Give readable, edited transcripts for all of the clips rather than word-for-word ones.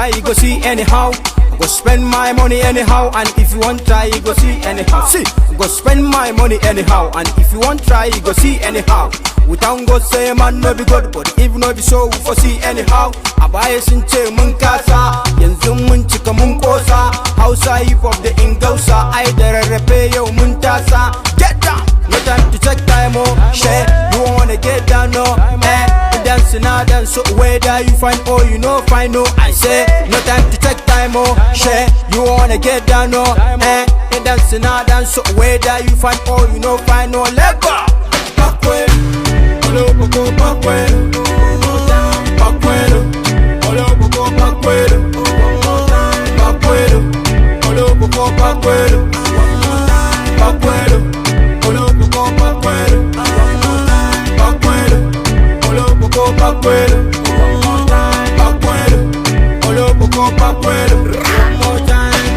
try, you go see anyhow. Go spend my money anyhow, and if you want try, you go see anyhow. See, go spend my money anyhow, and if you want try, you go see anyhow. Without go say man no be good, but if no be so, we for see anyhow. Abaye sinche mun kasa, yanzu mun cika mun kosa. Hausa hip hop the ingausa, ai da rarrafe yau mun tasa. Get down, no time to check time oh. Share, you wanna get down no? Dance now dance so whether you find or you know find no. I say no time to check time oh. Share, you wanna get down no? Dance now dance so whether you find or you know find no. Let go. Backward, olo boko backward, backward, olo boko backward, backward, olo boko backward, backward, olo boko backward, backward, olo boko backward, backward, olo boko backward.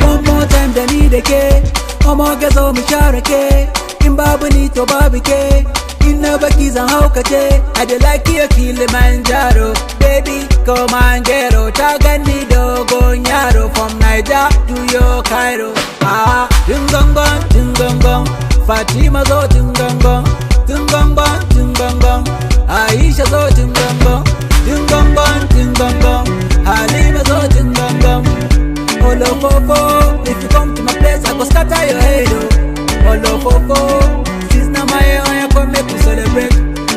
One more time, they need a K. Omo gazo misharake, imbabu ni to babike. Inna bakis and haukache, I dey like you Kilimanjaro. Baby, come and get out. Tagani dogo nyaro from Niger to your Cairo. Ah, dingongong, dingongong. Fatima zo dingongong, dingongong, dingongong. Aisha zo dingongong, dingongong, dingongong. Halima zo dingongong. Olofofo, if you come to my place, I go scatter your head. Olofofo, since na my own, come make we celebrate.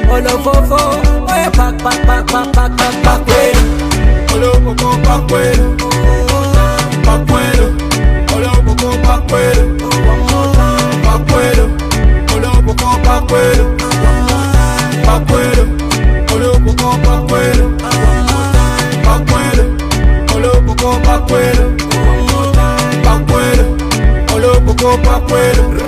Olofofo, oh yeah, pack. Olofofo, backward, backward. Olofofo, backward, backward. Olofofo, backward, backward. Olofofo, backward, backward. Olofofo, backward, backward. Olofofo, backward.